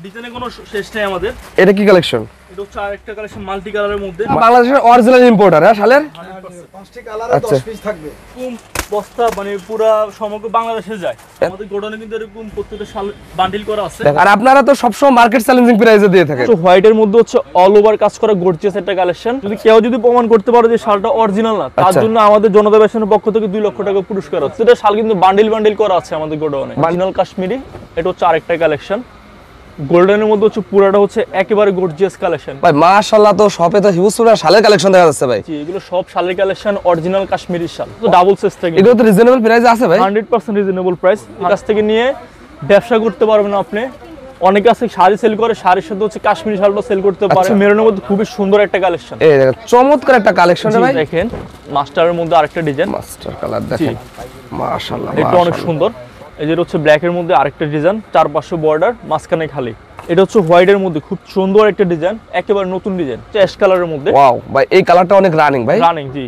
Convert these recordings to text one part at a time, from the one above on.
ডিজাইনে কোনো শেষ নেই আমাদের। এটা কি কালেকশন? এটা হচ্ছে আরেকটা কালেকশন মাল্টি কালারের মধ্যে। বাংলাদেশের অরিজিনাল ইম্পোর্টার হ্যাঁ শালের? 5টি কালারে 10 পিস থাকবে। বস্তা মানে পুরো সমগ্র বাংলাদেশে যায়। আমাদের গোডাউনে কিন্তু এরকম প্রত্যেকটা শাল বান্ডিল করা আছে। আর আপনারা তো সবসময় মার্কেট চ্যালেঞ্জিং প্রাইসে দিয়ে থাকেন। তো হোয়াইটের মধ্যে হচ্ছে অল ওভার কাজ করা গর্জিয়াস একটা কালেকশন। যদি কেউ প্রমাণ করতে পারে যে শালটা অরিজিনাল না, তার জন্য আমাদের জনতা ফ্যাশনের পক্ষ থেকে 2 লক্ষ টাকা পুরস্কার আছে। এটা শাল কিন্তু বান্ডিল করা আছে আমাদের গোডাউনে। অরিজিনাল কাশ্মীরি, এটা হচ্ছে আরেকটা কালেকশন। গোল্ডেনের মধ্যে হচ্ছে পুরাটা হচ্ছে একেবারে গর্জিয়াস কালেকশন। ভাই মাশাআল্লাহ, তো শপে তো হিউজ পুরো শালের কালেকশন দেখা যাচ্ছে ভাই। জি, এগুলো সব শালের কালেকশন, অরিজিনাল কাশ্মীরি শাল। তো ডাবল সাইজ থেকে এগুলো তো রিজনেবল প্রাইসে আছে ভাই? 100% রিজনেবল প্রাইস। কাছ থেকে নিয়ে ব্যবসা করতে পারবেন আপনি। অনেকে আছে শাড়ি সেল করে, শাড়ির সাথে হচ্ছে কাশ্মীরি শালটা সেল করতে পারে। মেরুনের মধ্যে খুবই সুন্দর একটা কালেকশন। এই দেখেন চমৎকার একটা কালেকশন ভাই। দেখেন মাস্টারের মধ্যে আরেকটা ডিজাইন, মাস্টার কালার দেখেন মাশাআল্লাহ, এটা অনেক সুন্দর। এই যে হচ্ছে ব্ল্যাক এর মধ্যে আরেকটা ডিজাইন, 4-500 বর্ডার, মাঝখানে খালি। এটা হচ্ছে হোয়াইটের মধ্যে খুব সুন্দর একটা ডিজাইন, একেবারে নতুন ডিজাইন, অ্যাশ কালারের মধ্যে। ওয়াও ভাই, এই কালারটা অনেক রানিং ভাই। রানিং, জি,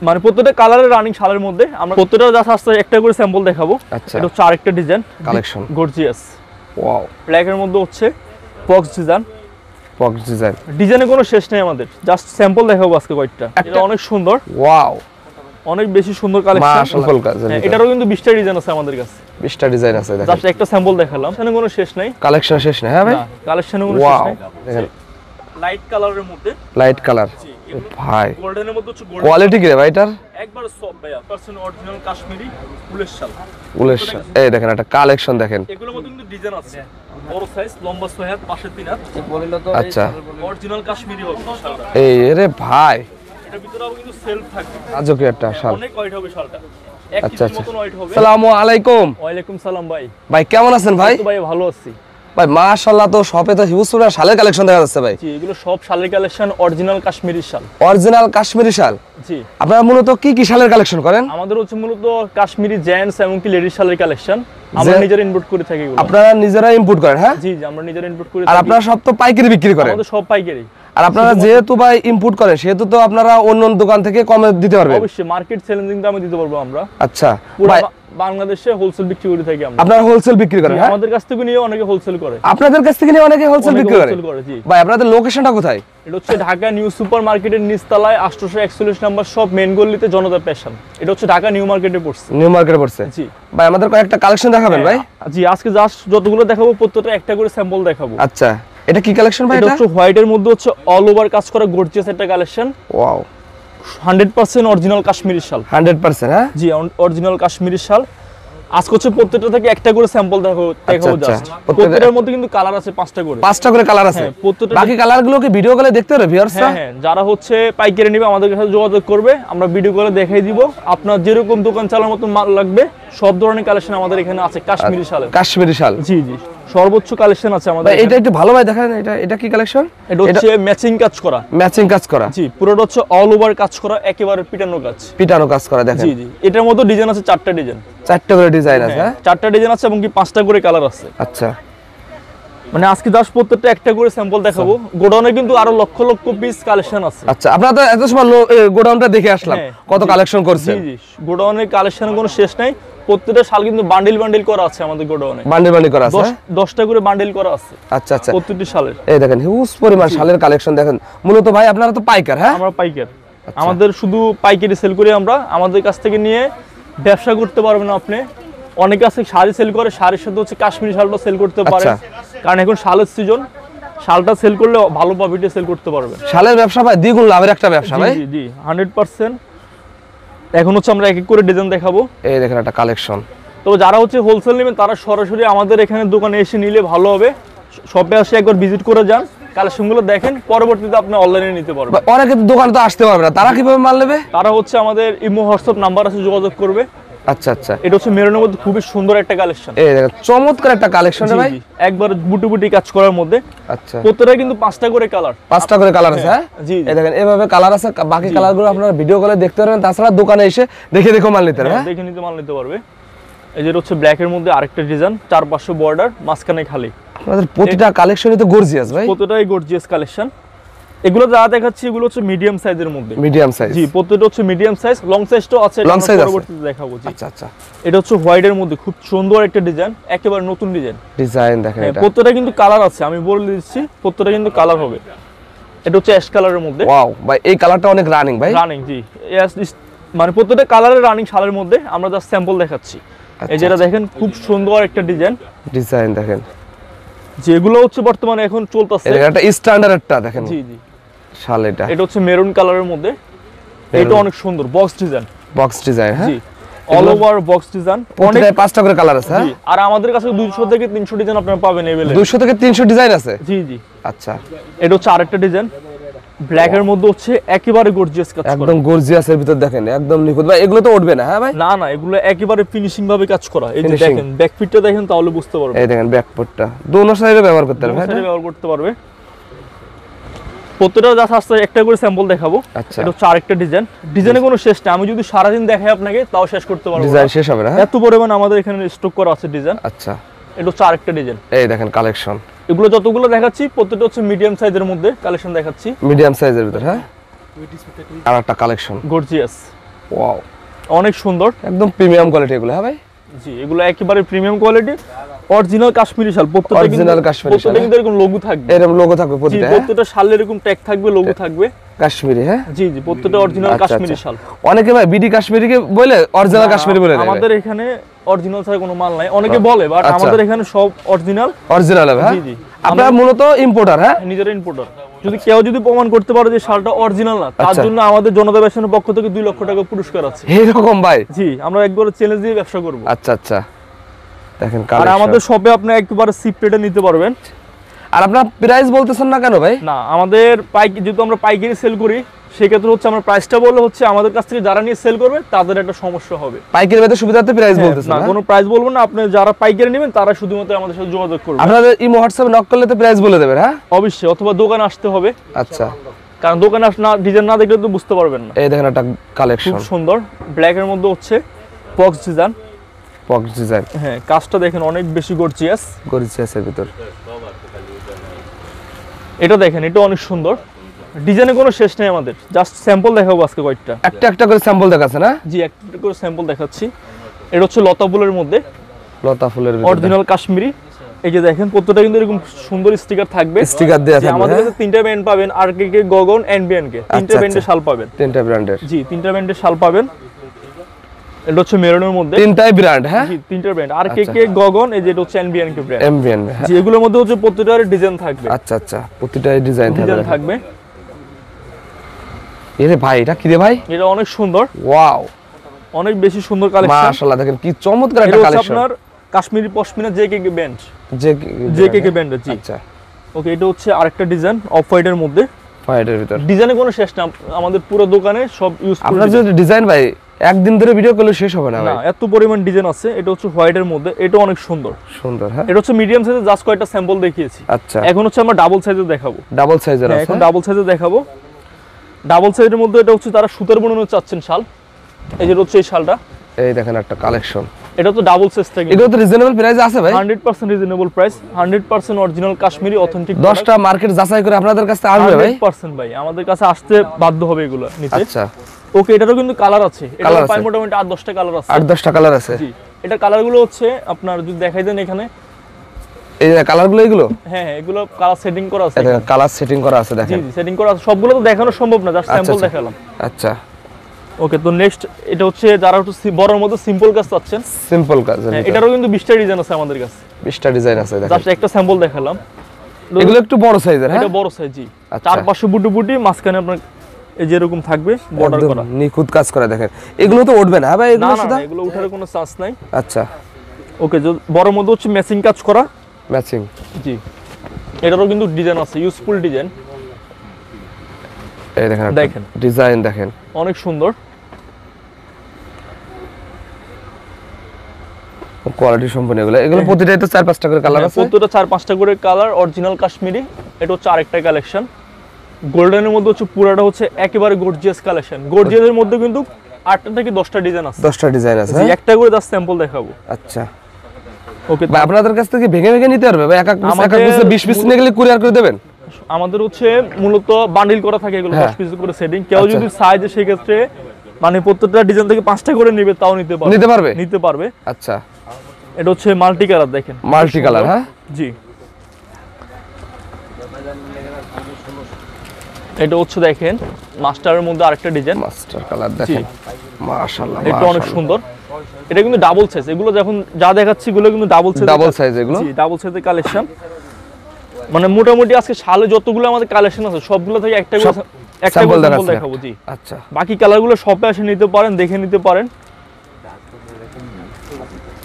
মানে প্রত্যেকটা কালারের রানিং শালের মধ্যে। আমরা প্রত্যেকটা জাস্ট আস্তে একটা করে স্যাম্পল দেখাবো। আচ্ছা, এটা হচ্ছে আরেকটা design collection gorgeous. Wow, black এর মধ্যে হচ্ছে বক্স ডিজাইন। বক্স ডিজাইন, ডিজাইনে কোনো শেষ নেই আমাদের, জাস্ট স্যাম্পল দেখাবো আজকে কয়েকটা। এটা অনেক সুন্দর, ওয়াও, অনেক বেশি সুন্দর কালেকশন। মাশাআল্লাহ, এটারও কিন্তু 20টা ডিজাইন আছে আমাদের কাছে। 20টা ডিজাইন আছে দেখেন। জাস্ট একটা স্যাম্পল দেখালাম, এখানে কোনো শেষ নাই। কালেকশন শেষ না হ্যাঁ ভাই? কালেকশনে কোনো শেষ নাই। দেখেন লাইট কালারের মধ্যে, লাইট কালার ভাই। গোল্ডেনের মধ্যে হচ্ছে গোল্ডেন। কোয়ালিটি কি রে ভাই এটার? একবার সফট ভাইয়া, পার্সেন্ট অরিজিনাল কাশ্মীরি উলের শাল। উলের শাল, এই দেখেন একটা কালেকশন দেখেন। এগুলোর মধ্যে কিন্তু ডিজাইন আছে, বড় সাইজ, লম্বা 6 হাত, পাশে 3 হাত। আচ্ছা, অরিজিনাল কাশ্মীরি হবে শালটা। এই রে ভাই, এটার ভিতরেও কিন্তু সেলফ থাকবে। আজকে একটা শাল, অনেক ওয়েট হবে শালটা। আচ্ছা আচ্ছা। আসসালামু আলাইকুম। ওয়ালাইকুম সালাম ভাই। ভাই কেমন আছেন ভাই? তো ভাই ভালো আছি ভাই মাশাআল্লাহ, তো শপে তো হিউজ পুরো শালের কালেকশন দেখা যাচ্ছে ভাই। জি, এগুলো সব শালের কালেকশন, অরিজিনাল কাশ্মীরি শাল। অরিজিনাল কাশ্মীরি শাল। জি, আপনারা মূলত কি কি শালের কালেকশন করেন? আমাদের হচ্ছে মূলত কাশ্মীরি জেন্টস এবং কি লেডিস শালের কালেকশন। আমরা নিজেরা ইম্পোর্ট করে থাকি এগুলো। আপনারা নিজেরা ইম্পোর্ট করেন হ্যাঁ? জি জি, আমরা নিজেরা ইম্পোর্ট করে আর থাকি। আপনারা সব তো পাইকারি বিক্রি করেন? আমাদের সব পাইকারি। আর আপনারা যেহেতু ভাই ইম্পোর্ট করেন, সেহেতু তো আপনারা অন্য দোকান থেকে কমে দিতে পারবেন। অবশ্যই মার্কেট চ্যালেঞ্জিং দামে দিতে পারবো আমরা। আচ্ছা, পুরো বাংলাদেশে হোলসেল বিক্রি করে থাকি আমরা। আপনারা হোলসেল বিক্রি করেন হ্যাঁ? আমাদের কাছ থেকে নিয়ে অনেকে হোলসেল করে। আপনাদের কাছ থেকে নিয়ে অনেকে হোলসেল বিক্রি করে? জি ভাই আপনাদের লোকেশনটা কোথায়? এটা হচ্ছে ঢাকা নিউ সুপার মার্কেটের নিচতলায় 841 নম্বর শপ, মেইন গলিতে জনতা ফ্যাশন। এটা হচ্ছে ঢাকা নিউ মার্কেটে পড়ছে। নিউ মার্কেটে পড়ছে। জি ভাই আমাদের কয়েকটা কালেকশন দেখাবেন ভাই? জি, আজকে জাস্ট যতগুলো দেখাবো প্রত্যেকটা একটা করে স্যাম্পল দেখাবো। আচ্ছা, এটা কি কালেকশন ভাই? এটা হচ্ছে হোয়াইটের মধ্যে হচ্ছে অল ওভার কাজ করা গর্জিয়াস একটা কালেকশন। ওয়াও, 100% অরিজিনাল কাশ্মীরি শাল। 100% হ্যাঁ? জি, অরিজিনাল কাশ্মীরি শাল। আজকে হচ্ছে প্রত্যেকটা থেকে একটা করে স্যাম্পল দেখাবো জাস্ট। প্রত্যেকটার মধ্যে কিন্তু কালার আছে 5টা করে। 5টা করে কালার আছে। বাকি কালারগুলো কি ভিডিও কলে দেখতে পারবে ভিউয়ার্সরা? হ্যাঁ, যারা হচ্ছে পাইকারি নেবে আমাদের সাথে যোগাযোগ করবে, আমরা ভিডিও কলে দেখাই দিব। আপনার যেরকম দোকান চালানোর মতো মাল লাগবে সব ধরনের কালেকশন আমাদের এখানে আছে কাশ্মীরি শালের। কাশ্মীরি শাল, জি জি, সর্বোচ্চ কালেকশন আছে আমাদের। এটা একটু ভালো ভাই দেখেন, এটা কি কালেকশন? এটা হচ্ছে ম্যাচিং কাজ করা। ম্যাচিং কাজ করা? জি, পুরোটা হচ্ছে অল ওভার কাজ করা, একেবারে পিটানো কাজ। পিটানো কাজ করা দেখেন। জি জি, এটার মধ্যে ডিজাইন আছে 4টা ডিজাইন। 4টা করে ডিজাইন আছে হ্যাঁ? 4টা ডিজাইন আছে এবং কি 5টা করে কালার আছে। আচ্ছা, মানে আজকে জাস্ট প্রত্যেকটা একটা করে স্যাম্পল দেখাবো। গোডাউনে কিন্তু আরো লক্ষ লক্ষ পিস কালেকশন আছে। আচ্ছা, আপনারা তো এত সময় গোডাউনটা দেখে আসলাম, কত কালেকশন করছে। জি জি, গোডাউনের কালেকশনের কোনো শেষ নাই। প্রত্যেকটা শাল কিন্তু বান্ডিল করা আছে আমাদের গোডাউনে। বান্ডিল করা আছে? 10টা করে বান্ডিল করা আছে। আচ্ছা আচ্ছা, প্রত্যেকটি শালের এই দেখেন হিউজ পরিমাণ শালের কালেকশন দেখেন। মূলত ভাই আপনারা তো পাইকার হ্যাঁ? আমরা পাইকার। আমাদের শুধু পাইকারি সেল করি আমরা। আমাদের কাছ থেকে নিয়ে ব্যবসা করতে পারবেন আপনি। অনেকে আছে শাড়ি সেল করে, শাড়ির সাথে হচ্ছে কাশ্মীরি শালটা সেল করতে পারে। কারণ এখন শালের সিজন, শালটা সেল করলে ভালো প্রফিটে সেল করতে পারবেন। শালের ব্যবসা ভাই দ্বিগুণ লাভের একটা ব্যবসা ভাই। জি জি, 100%। এখন হচ্ছে আমরা এক এক করে ডিজাইন দেখাবো। এই দেখেন একটা কালেকশন। তবে যারা হচ্ছে হোলসেল নেবেন তারা সরাসরি আমাদের এখানে দোকানে এসে নিলে ভালো হবে। শপে এসে একবার ভিজিট করে যান, কালেকশনগুলো দেখেন, পরবর্তীতে আপনি অনলাইনে নিতে পারবেন। অনেকে তো দোকানে তো আসতে পারবে না, তারা কিভাবে মাল নেবে? তারা হচ্ছে আমাদের ইমো হোয়াটসঅ্যাপ নাম্বার আছে, যোগাযোগ করবে। আচ্ছা আচ্ছা, এটা হচ্ছে মেরুনের মধ্যে খুবই সুন্দর একটা কালেকশন। এই দেখেন চমৎকার একটা কালেকশন ভাই, একবার বুটি কাজ করার মধ্যে। আচ্ছা, প্রত্যেকটা কিন্তু 5টা করে কালার। 5টা করে কালার আছে হ্যাঁ? জি, এই দেখেন এভাবে কালার আছে। বাকি কালারগুলো আপনারা ভিডিও কলে দেখতে পারবেন, তাছাড়া দোকানে এসে দেখে মাল নিতে পারবেন। দেখে নিতে মাল নিতে পারবে। এই যে হচ্ছে ব্ল্যাক এর মধ্যে আরেকটা ডিজাইন, 4-500 বর্ডার, মাঝখানে খালি। আপনাদের প্রতিটা কালেকশনই তো গর্জিয়াস ভাই। প্রতিটাই গর্জিয়াস কালেকশন। এগুলো যা দেখাচ্ছি এগুলো হচ্ছে মিডিয়াম সাইজের মধ্যে। মিডিয়াম সাইজ, জি প্রত্যেকটা হচ্ছে মিডিয়াম সাইজ, লং সাইজটাও আছে, Long size আছে। পরবর্তীতে দেখাবো। জি আচ্ছা আচ্ছা, এটা হচ্ছে হোয়াইটের মধ্যে খুব সুন্দর একটা ডিজাইন, একেবারে নতুন ডিজাইন। ডিজাইন দেখেন এটা, প্রত্যেকটা কিন্তু কালার আছে, আমি বলে দিচ্ছি প্রত্যেকটা কিন্তু কালার হবে। এটা হচ্ছে অ্যাশ কালারের মধ্যে। ওয়াও ভাই, এই কালারটা অনেক রানিং ভাই। রানিং, জি মানে প্রত্যেকটা কালারের রানিং শালের মধ্যে আমরা জাস্ট স্যাম্পল দেখাচ্ছি। এই যেটা দেখেন খুব সুন্দর একটা ডিজাইন, ডিজাইন দেখেন, যেগুলো হচ্ছে বর্তমানে এখন চলতেছে। এটা স্ট্যান্ডার্ডটা দেখেন। জি জি, শাল এটা হচ্ছে মেরুন কালারের মধ্যে। এটা অনেক সুন্দর বক্স ডিজাইন, বক্স ডিজাইন। হ্যাঁ, জি অল ওভার বক্স ডিজাইন, অনেক প্রত্যেকটা 5টা করে কালার আছে। হ্যাঁ, আর আমাদের কাছে 200 থেকে 300 ডিজাইন আপনারা পাবেন अवेलेबल। 200 থেকে 300 ডিজাইন আছে। জি জি, আচ্ছা, এটা হচ্ছে আরেকটা ডিজাইন ব্ল্যাক এর মধ্যে, হচ্ছে একেবারে গর্জিয়াস কাজ করা, একদম গর্জিয়াস এর ভিতর দেখেন, একদম নিখুঁত ভাই। এগুলো তো উঠবে না? হ্যাঁ ভাই, না না, এগুলো একেবারে ফিনিশিং ভাবে কাজ করা। এই যে Finishing। দেখেন ব্যাক ফিটটা দেখেন তাহলে বুঝতে পারবেন। এই দেখেন ব্যাকপোর্টটা দোনো সাইডে ব্যবহার করতে পারবে। সাইডে ব্যবহার করতে পারবে। প্রত্যেকটা জাস্ট আস্তে একটা করে স্যাম্পল দেখাবো। আচ্ছা, এটা হচ্ছে আরেকটা ডিজাইন, ডিজাইনে কোনো শেষ নেই, আমি যদি সারা দিন দেখাই আপনাকে তাও শেষ করতে পারবো না। ডিজাইন শেষ হবে না। এত পরিমাণ আমাদের এখানে স্টক করা আছে ডিজাইন। আচ্ছা, এটা হচ্ছে আরেকটা ডিজাইন। এই দেখেন কালেকশন, এগুলো যতগুলো দেখাচ্ছি প্রত্যেকটা হচ্ছে মিডিয়াম সাইজের মধ্যে কালেকশন দেখাচ্ছি। মিডিয়াম সাইজের ভিতর। হ্যাঁ, আর একটা কালেকশন গর্জিয়াস, ওয়াও, অনেক সুন্দর, একদম প্রিমিয়াম কোয়ালিটি এগুলো। হ্যাঁ ভাই, জি এগুলো একেবারে প্রিমিয়াম কোয়ালিটি, অরিজিনাল কাশ্মীরি শাল। Original কাশ্মীরি শাল, কিন্তু এরকম লোগো থাকবে, এরকম লোগো থাকবে জি প্রতিটা। প্রত্যেকটা শালে এরকম ট্যাগ থাকবে, লোগো থাকবে কাশ্মীরি। হ্যাঁ, জি জি, প্রত্যেকটা অরিজিনাল আচ্ছা, কাশ্মীরি আচ্ছা। শাল। অনেকে ভাই বিডি কাশ্মীরিকে বলে অরিজিনাল কাশ্মীরি বলে দেয়। আমাদের এখানে অরিজিনাল ছাড়া কোনো মাল নাই, অনেকে বলে, বাট আচ্ছা। আমাদের এখানে সব অরিজিনাল। অরিজিনাল হবে। হ্যাঁ, জি জি, আপনারা মূলত ইম্পোর্টার। হ্যাঁ, নিজের ইম্পোর্টার। যদি কেউ যদি প্রমাণ করতে পারে যে শালটা অরিজিনাল না, তার আচ্ছা। জন্য আমাদের জনতা ব্যবসায়ের পক্ষ থেকে 2 লক্ষ টাকা পুরস্কার আছে। এরকম ভাই? জি, আমরা একবার চ্যালেঞ্জ দিয়ে ব্যবসা করব। আচ্ছা আচ্ছা, দেখেন আর কালেকশন। আমাদের শপে আপনি একবারে সিপ রেটে নিতে পারবেন। আর আপনারা প্রাইস বলতেছেন না কেন ভাই? না, আমাদের যেহেতু আমরা পাইকারি সেল করি, সেক্ষেত্রে হচ্ছে আমরা প্রাইসটা বললে হচ্ছে আমাদের কাছ থেকে যারা নিয়ে সেল করবে তাদের একটা সমস্যা হবে। পাইকারি বেতে সুবিধাতে প্রাইস বলতেছেন না, না? কোনো প্রাইস বলবো না, আপনি যারা পাইকারি নেবেন তারা শুধুমাত্র আমাদের সাথে যোগাযোগ করবেন। আপনাদের ইমো হোয়াটসঅ্যাপ নক করলে তো প্রাইস বলে দেবেন। হ্যাঁ, অবশ্যই, অথবা দোকানে আসতে হবে, আচ্ছা। কারণ দোকানে না ডিজাইন না দেখলে তো বুঝতে পারবেন না। এই দেখেন একটা খুব কালেকশন, সুন্দর ব্ল্যাক এর মধ্যে হচ্ছে বক্স ডিজাইন। বক্স ডিজাইন, হ্যাঁ, কাজটা দেখেন অনেক বেশি গর্জিয়াস। গর্জিয়াসের ভিতর। এটা দেখেন, এটা অনেক সুন্দর, ডিজাইনে কোনো শেষ নেই আমাদের। জাস্ট স্যাম্পল দেখাবো আজকে কয়েকটা। একটা একটা করে স্যাম্পল দেখাচ্ছে না? জি, একটা করে স্যাম্পল দেখাচ্ছি। এটা হচ্ছে লতা ফুলের মধ্যে, লতা ফুলের ভিতর, অরিজিনাল কাশ্মীরি। এই যে দেখেন প্রত্যেকটা কিন্তু এরকম সুন্দর স্টিকার থাকবে, স্টিকার দেয়া যে থাকবে। আমাদের কাছে 3টা ব্র্যান্ড পাবেন, আরকেকে, গগন, এনবিএন কে 3টা আচ্ছা, ব্র্যান্ডের শাল পাবেন। 3টা ব্র্যান্ডের। জি, 3টা ব্র্যান্ডের শাল পাবেন। এটা হচ্ছে মেরুনের মধ্যে, 3টাই ব্র্যান্ড। হ্যাঁ, জি 3টা ব্র্যান্ড, আরকেকে, গগন, এই যে এটা হচ্ছে এনবিএন কে ব্র্যান্ড। এমবিএন। জি, এগুলোর মধ্যে হচ্ছে প্রত্যেকটার ডিজাইন থাকবে। আচ্ছা আচ্ছা, প্রতিটাই ডিজাইন ডিজাইন থাকবে। থাকবে। এই রে ভাই, এটা কি রে ভাই? এটা অনেক সুন্দর, ওয়াও, অনেক বেশি সুন্দর কালেকশন। মাশাআল্লাহ, দেখেন কি চমৎকার এটা একটা হচ্ছে কালেকশন। আপনার কাশ্মীরি পশমিনা জেকেকে ব্র্যান্ড, যে জেকেকে ব্র্যান্ডের। জি, আচ্ছা, ওকে, এটা হচ্ছে আরেকটা ডিজাইন অফ হোয়াইটের মধ্যে। ফাইটের ভিতর ডিজাইনে কোনো শেষ না, আমাদের পুরো দোকানে সব ইউজ করি। আপনার যে ডিজাইন ভাই একদিন ধরে ভিডিও করলে শেষ হবে না না, ভাই। এত পরিমাণ ডিজাইন আছে। এটা হচ্ছে হোয়াইটের মধ্যে, এটা অনেক সুন্দর। সুন্দর। হ্যাঁ, এটা হচ্ছে মিডিয়াম সাইজের, জাস্ট কয়েকটা স্যাম্পল দেখিয়েছি। আচ্ছা, এখন হচ্ছে আমরা ডাবল সাইজের দেখাবো। ডাবল সাইজের আছে। এখন ডাবল সাইজের দেখাবো। ডাবল সাইজের মধ্যে এটা হচ্ছে তারা সুতার বুনানো চাচ্ছেন শাল। এই যে হচ্ছে এই শালটা, এই দেখেন একটা কালেকশন। এটা তো ডাবল সাইজ থেকে, এগুলো তো রিজনেবল প্রাইসে আছে ভাই? 100% reasonable price, 100% original Kashmiri authentic. 10টা মার্কেট যাচাই করে আপনাদের কাছে আসবে ভাই? 100% ভাই, আমাদের কাছে আসতে বাধ্য হবে এগুলো নিতে। আচ্ছা, ওকে, এটারও কিন্তু কালার আছে। এটা কালার প্রায় আছে। মোটামুটি 8-10টা কালার আছে। 8-10টা কালার আছে। জি, এটা কালারগুলো হচ্ছে আপনার যদি দেখাই দেন এখানে। এই যে কালারগুলো এগুলো, হ্যাঁ হ্যাঁ, এগুলো কালার সেটিং করা আছে। দেখেন কালার সেটিং করা আছে জি দেখেন। জি, সেটিং করা আছে। সবগুলো তো দেখানো সম্ভব না, জাস্ট আচ্ছা, স্যাম্পল আচ্ছা। দেখালাম। আচ্ছা, ওকে, তো নেক্সট এটা হচ্ছে যারা একটু বড়র মধ্যে সিম্পল কাজ চাচ্ছেন, সিম্পল কাজ। হ্যাঁ, এটারও কিন্তু 20টা ডিজাইন আছে আমাদের কাছে। 20টা ডিজাইন আছে দেখেন। জাস্ট একটা স্যাম্পল দেখালাম। এগুলো একটু বড় সাইজের। হ্যাঁ, এটা বড় সাইজ। জি, আচ্ছা। চারপাশে বুটি বুটি, মাঝখানে আপনার এই যে এরকম থাকবে বর্ডার একদম করা। নিখুঁত কাজ করা দেখেন। এগুলো তো উঠবে না ভাই? না এগুলো না শুধু না, এগুলো উঠার কোনো চান্স নাই। আচ্ছা, ওকে, বড়র মধ্যে হচ্ছে ম্যাচিং কাজ করা। ম্যাচিং। জি, এটারও কিন্তু ডিজাইন আছে, ইউজফুল ডিজাইন। এই দেখেন দেখেন ডিজাইন দেখেন, অনেক সুন্দর। কোয়ালিটি সম্পূর্ণ। এগুলো প্রতিটাই তো 4-5টা করে কালার আছে। প্রত্যেকটা 4-5টা করে কালার, অরিজিনাল কাশ্মীরি। এটা হচ্ছে আরেকটা কালেকশন গোল্ডেনের মধ্যে, হচ্ছে পুরাটা হচ্ছে একেবারে গর্জিয়াস কালেকশন। গর্জিয়াসের মধ্যে কিন্তু 8টা থেকে 10টা ডিজাইন আছে। 10টা ডিজাইন আছে। জি, একটা করে জাস্ট স্যাম্পল দেখাবো। আচ্ছা, ওকে, ভাই আপনাদের কাছ থেকে ভেঙে ভেঙে নিতে পারবে ভাই? এক এক পিস 20 পিস নিয়ে গেলে কুরিয়ার করে দেবেন? আমাদের হচ্ছে মূলত বান্ডিল করা থাকে এগুলো, 10 পিস করে সেটিং। কেউ আচ্ছা। যদি চায় সেই ক্ষেত্রে মানে প্রত্যেকটা ডিজাইন থেকে 5টা করে নেবে, তাও নিতে পারবে। আচ্ছা, এটা হচ্ছে মাল্টি কালার, দেখেন মাল্টি কালার। হ্যাঁ, জি। এটা হচ্ছে দেখেন মাস্টারের মধ্যে আরেকটা ডিজাইন, মাস্টার কালার দেখেন, মাশাআল্লাহ, এটা অনেক সুন্দর। এটা কিন্তু ডাবল সাইজ, এগুলো যখন যা দেখাচ্ছি এগুলো কিন্তু ডাবল সাইজ, এগুলো জি ডাবল সাইজের কালেকশন। মানে মোটামুটি আজকে সালে যতগুলো আমাদের কালেকশন আছে সবগুলো থেকে একটা স্যাম্পল দেখাবো, জি। আচ্ছা, বাকি কালারগুলো শপে এসে নিতে পারেন, দেখে নিতে পারেন।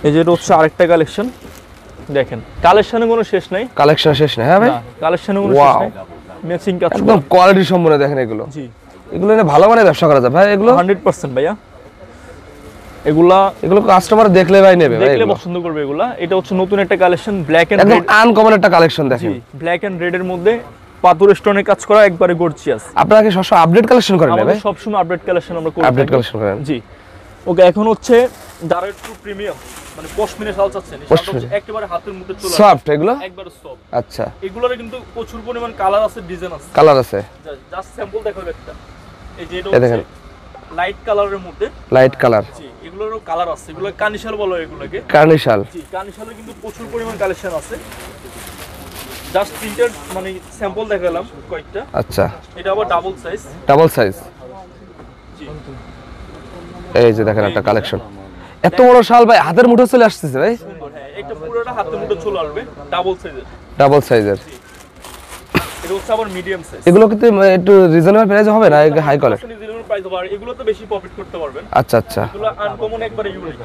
এই যে এটা হচ্ছে আরেকটা কালেকশন, দেখেন কালেকশনে কোনো শেষ নাই, হ্যাঁ ভাই, কালেকশনে কোনো শেষ নাই। ম্যাচিং কাজ একদম কোয়ালিটি সম্পূর্ণ দেখেন এগুলো। জি, এগুলো নিয়ে ভালো মানে ব্যবসা করা যায় ভাই, এগুলো 100% ভাইয়া। এগুলো কাস্টমার দেখলে ভাই নেবে, ভাই দেখলে পছন্দ করবে এগুলা। এটা হচ্ছে নতুন একটা কালেকশন, ব্ল্যাক এন্ড একদম রেড, আনকমন একটা কালেকশন দেখেন। ব্ল্যাক এন্ড রেড এর মধ্যে পাথর স্টোনে কাজ করা, একবারে গর্জিয়াস। আপনারা কি সবসময় আপডেট কালেকশন করেন আমাদের ভাই? সবসময় আপডেট কালেকশন আমরা করি, আপডেট কালেকশন করেন, জি। ওকে, এখন হচ্ছে ডাইরেক্ট টু প্রিমিয়াম, মানে পশমিনা শাল চাচ্ছেন, এটা হচ্ছে একেবারে হাতের মধ্যে চলে সফট এগুলো, একবারে সফট। আচ্ছা, এগুলোর কিন্তু প্রচুর পরিমাণ কালার আছে, ডিজাইন আছে। কালার আছে, জাস্ট স্যাম্পল দেখাবো একটা। এই যে এটা এই দেখেন, হচ্ছে লাইট কালারের মধ্যে, লাইট কালার, জি। এগুলোরও কালার আছে, এগুলো কানিশাল বলো এগুলোকে, কার্নিশাল, জি। কানিশালের কিন্তু প্রচুর পরিমাণ কালেকশন আছে। জাস্ট প্রিন্টার মানে স্যাম্পল দেখালাম কয়েকটা। আচ্ছা, এটা আবার ডাবল সাইজ, জি। এই যে দেখেন একটা কালেকশন, এত বড় শাল ভাই হাতের মুঠো চলে আসতেছে ভাই, সুন্দর, হ্যাঁ। এটা পুরোটা হাতের মুঠে চলে আসবে, ডাবল সাইজের। এটা হচ্ছে আবার মিডিয়াম সাইজ। এগুলো কিন্তু একটু রিজনেবল প্রাইস হবে না, হাই কোয়ালিটি? প্রাইস হবে, আর এগুলো তো বেশি প্রফিট করতে পারবেন। আচ্ছা, আচ্ছা, এগুলো আনকমন, একবারে ইউনিক,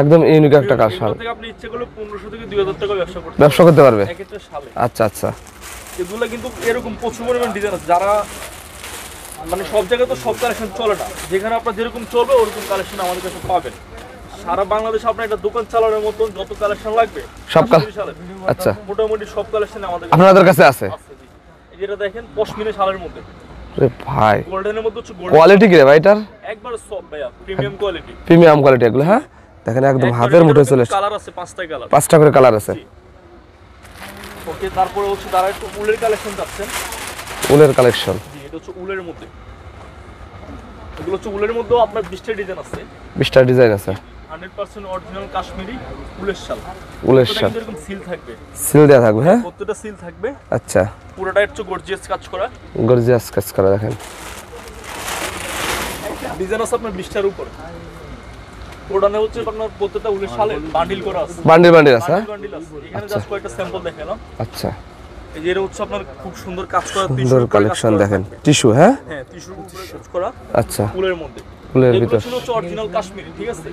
একদম ইউনিক একটা কাজ, শাল এগুলো থেকে আপনি ইচ্ছে করলে 1500 থেকে 2000 টাকা ব্যবসা করতে পারবে এক একটা শালে। আচ্ছা, আচ্ছা, এগুলো কিন্তু এরকম প্রচুর পরিমাণ ডিজাইন আছে, যারা মানে সব জায়গায় তো সব কালেকশন চলে না, যেখানে আপনার যেরকম চলবে ওরকম কালেকশন আমাদের কাছে পাবেন। সারা বাংলাদেশে আপনার একটা দোকান চালানোর মতন যত কালেকশন লাগবে সব আচ্ছা, মোটামুটি সব কালেকশন আমাদের আপনাদের কাছে আছে। এই যেটা দেখেন পশমিনা শালের মধ্যে, আরে ভাই গোল্ডেনের মধ্যে হচ্ছে গোল্ডেন, কোয়ালিটি কি রে ভাই এটার? একবার সফট ভাইয়া, প্রিমিয়াম কোয়ালিটি, প্রিমিয়াম কোয়ালিটি এগুলো। হ্যাঁ, দেখেন একদম হাতের মুঠোয় চলে আসছে। কালার আছে 5টা কালার, 5টা করে কালার আছে। ওকে, তারপরে হচ্ছে তারা একটু উলের কালেকশন যাচ্ছেন, উলের কালেকশন, জি। এটা হচ্ছে উলের মধ্যে, এগুলো হচ্ছে উলের মধ্যেও আপনার 20টা ডিজাইন আছে, 20টা ডিজাইন আছে, 100% অরিজিনাল কাশ্মীরি উলের শাল। উলের শাল, এরকম সিল থাকবে, সিল দেয়া থাকবে। হ্যাঁ, প্রত্যেকটা সিল থাকবে, আচ্ছা, পুরোটা একটু গর্জিয়াস কাজ করা, গর্জিয়াস কাজ করা। দেখেন ডিজাইন আছে আপনার 20টার উপরে। ওড়ানে হচ্ছে আপনার প্রত্যেকটা উলের শালে বান্ডিল করা আছে, বান্ডিল আছে। হ্যাঁ, বান্ডিল আছে। এখানে জাস্ট কয়েকটা স্যাম্পল দেখালাম। আচ্ছা, এই যে এটা হচ্ছে আপনার খুব সুন্দর কাজ করা, সুন্দর কালেকশন দেখেন, টিস্যু। হ্যাঁ, হ্যাঁ, টিস্যুর উপরে কাজ করা, আচ্ছা, উলের মধ্যে, উলের এগুলো ভিতর, ছিল হচ্ছে অরিজিনাল কাশ্মীরি, ঠিক আছে।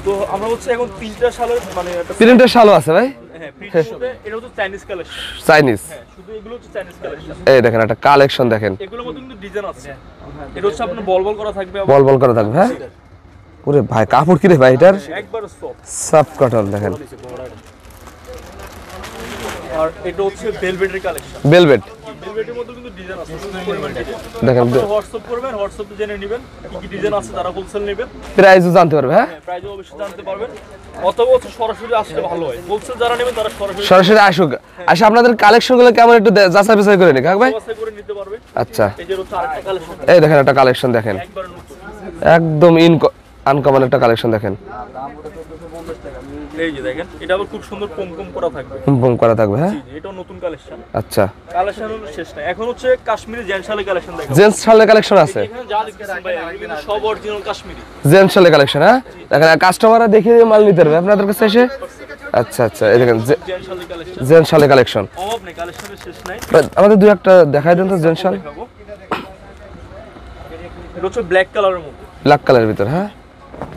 তো আমরা হচ্ছে এখন 3টা শালের মানে একটা প্রিন্টের শালও আছে ভাই। হ্যাঁ, প্রিন্টের মধ্যে এটা হচ্ছে চাইনিজ কালেকশন, চাইনিজ। হ্যাঁ, শুধু এগুলো হচ্ছে চাইনিজ কালেকশন। এই দেখেন একটা কালেকশন দেখেন, এগুলোর মধ্যে কিন্তু ডিজাইন আছে। এটা হচ্ছে আপনার বল করা থাকবে, বল বল করা থাকবে। হ্যাঁ, ওরে ভাই কাপড় কি রে ভাই এটার? একবার সফট, সফট কটন দেখেন। আর এটা হচ্ছে ভেলভেটের কালেকশন, ভেলভেট ভেলভেটের মধ্যে কিন্তু ডিজাইন আছে, প্রচুর পরিমাণ ডিজাইন। দেখেন, হোয়াটসঅ্যাপ করবেন, হোয়াটসঅ্যাপে জেনে নেবেন কি কি ডিজাইন আছে, তারা হোলসেল নেবেন, প্রাইসও জানতে পারবে। হ্যাঁ, প্রাইসও অবশ্যই জানতে পারবেন, অথবা হচ্ছে সরাসরি আসলে ভালো হয়। হোলসেল যারা নেবেন তারা সরাসরি আসুক, আসে আপনাদের কালেকশনগুলো কেমন একটু যাচাই বাছাই করে নিক। হ্যাঁ ভাই, বাছাই করে নিতে পারবে। আচ্ছা, এই যে হচ্ছে আরেকটা কালেকশন, এই দেখেন একটা কালেকশন দেখেন, একবার নতুন, একদম আনকমন একটা কালেকশন দেখেন। এই যে দেখেন, এটা আবার খুব সুন্দর পমপম করা থাকবে, বুম করা থাকবে। হ্যাঁ, জি, এটাও নতুন কালেকশন। আচ্ছা, কালেকশন হলো শেষ না, এখন হচ্ছে কাশ্মীরি জেন্টস শালের কালেকশন দেখাবো। জেন্টস শালের কালেকশন আছে, এখানে যা দেখতেছেন ভাই এগুলো কিন্তু সব অরিজিনাল কাশ্মীরি জেন্টস শালের কালেকশন। হ্যাঁ, দেখেন কাস্টমাররা দেখে মাল নিতে পারবে আপনাদের কাছে এসে। আচ্ছা, আচ্ছা, এই দেখেন জেন্টস শালের কালেকশন, জেন্টস শালের কালেকশন। অভাব নেই, কালেকশনের শেষ নাই। আমাদের দুই একটা দেখাই দেন তো জেন্টস শাল। দেখাবো, এটা হচ্ছে ব্ল্যাক কালারের মধ্যে, ব্ল্যাক কালারের ভিতর। হ্যাঁ,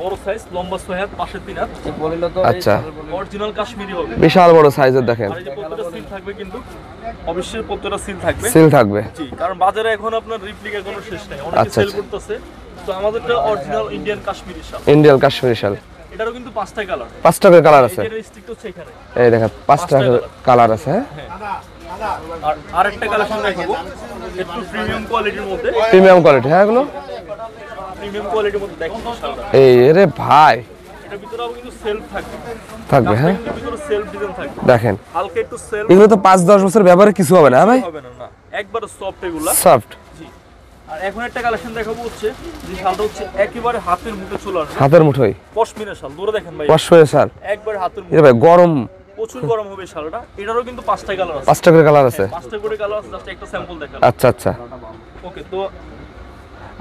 বড় সাইজ, লম্বা 6 হাত, পাশে 3 হাত, আচ্ছা, অরিজিনাল কাশ্মীরি হবে। বিশাল বড় সাইজের দেখেন, আর এই যে প্রত্যেকটা সিল থাকবে, কিন্তু অবশ্যই প্রত্যেকটা সিল থাকবে, সিল থাকবে। জি। কারণ বাজারে এখন আপনার রিপ্লিকা কোনো শেষ নাই, অনেকে আচ্ছা, সেল আচ্ছা। করতেছে। তো আমাদেরটা অরিজিনাল ইন্ডিয়ান কাশ্মীরি শাল, ইন্ডিয়ান কাশ্মীরি শাল। এটারও কিন্তু 5টা কালার, 5টা করে কালার আছে। এর স্টিক হচ্ছে এখানে, এই দেখেন 5টা কালার আছে। হ্যাঁ, আর আরেকটা কালেকশন দেখাবো একটু প্রিমিয়াম কোয়ালিটির মধ্যে, প্রিমিয়াম কোয়ালিটি। হ্যাঁ, এগুলো প্রিমিয়াম কোয়ালিটির মধ্যে দেখুন শালটা, এই রে ভাই এটার ভিতরেও কিন্তু সেলফ থাকবে হ্যাঁ কিন্তু ভিতরে সেলফ ডিজাইন থাকবে দেখেন হালকা একটু সেলফ এগুলো তো 5-10 বছর ব্যবহারে কিছু হবে না ভাই হবে না একবারে সফট এগুলা সফট জি আর এখন একটা কালেকশন দেখাবো হচ্ছে যে শালটা হচ্ছে একেবারে হাতের মুঠে চলে আসবে হাতের মুঠোয় পশমিনা শাল দূরে দেখেন ভাই পশমিনা শাল একবারে হাতের এ মুঠে ভাই গরম প্রচুর গরম হবে শালটা এটারও কিন্তু 5টা কালার আছে 5টা করে কালার আছে 5টা করে কালার আছে জাস্ট একটা স্যাম্পল দেখালাম আচ্ছা আচ্ছা ওকে তো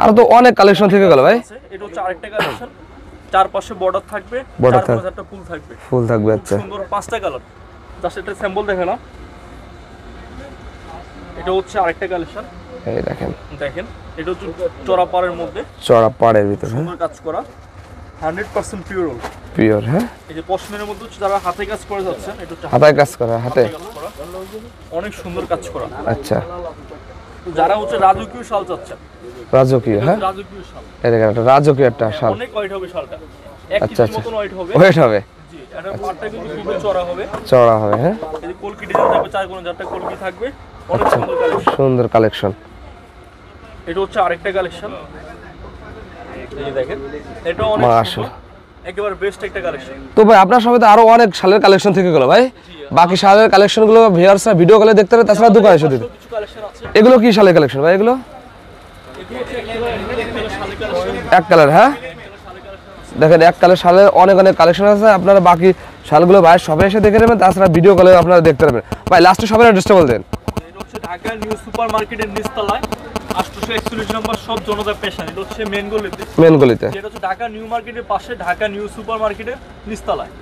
আর তো অনেক কালেকশন থেকে গেল ভাই এটা হচ্ছে আরেকটা কালেকশন চারপাশে বর্ডার থাকবে Border চার পাশে একটা ফুল থাকবে ফুল থাকবে আচ্ছা সুন্দর 5টা কালার জাস্ট একটা স্যাম্পল দেখালাম এটা হচ্ছে আরেকটা কালেকশন এই দেখেন এটা হচ্ছে চড়া পাড়ের মধ্যে চড়া পাড়ের ভিতরে সুন্দর কাজ করা 100% পিওর পিওর হ্যাঁ এই যে পশমিনার মধ্যে হচ্ছে যারা হাতে কাজ করে যাচ্ছেন এটা হচ্ছে হাতায় কাজ করা হাতে কাজ করা অনেক সুন্দর কাজ করা আচ্ছা তো যারা হচ্ছে রাজকীয় শাল চাচ্ছেন রাজকীয় হ্যাঁ রাজকীয় শাল এই দেখেন একটা রাজকীয় একটা শাল অনেক ওয়েট হবে শালটা এক আচ্ছা, কেজির আচ্ছা। মতন ওয়েট হবে ওয়েট হবে জি এটা পাটটা কিন্তু খুবই চড়া হবে চড়া হবে হ্যাঁ এই যে কলকি ডিজাইন থাকবে চার কোণ চারটা কলকি থাকবে অনেক সুন্দর কালেকশন সুন্দর কালেকশন এটা হচ্ছে আরেকটা কালেকশন এই যে দেখেন এটা অনেক মাশাআল্লাহ সুন্দর একেবারে বেস্ট একটা কালেকশন তো ভাই আপনার সবাই তো আরো অনেক শালের কালেকশন থেকে গেল ভাই বাকি শালের কালেকশন গুলো ভিউয়ার্সরা ভিডিও কলে দেখতে পারে তাছাড়া দোকানে এসে দিতে কিছু কালেকশন আছে এগুলো কি শালের কালেকশন ভাই এগুলো এগুলো হচ্ছে একেবারে শাড়ি কালেকশন এক কালার হ্যাঁ দেখেন এক কালার শালের অনেক অনেক কালেকশন আছে আপনারা বাকি শালগুলো ভাই সবাই এসে দেখে নেবেন তাছাড়া ভিডিও কলে আপনারা দেখতে পারবেন ভাই লাস্টে সবার অ্যাড্রেসটা বল দেন এটা হচ্ছে ঢাকা নিউ সুপার মার্কেটের নিচতলায় 841 নম্বর সব জনতা পেশন এটা হচ্ছে মেন গলিতে মেন গলিতে যেটা হচ্ছে ঢাকা নিউ মার্কেটের পাশে ঢাকা নিউ সুপার মার্কেটের নিচতলায়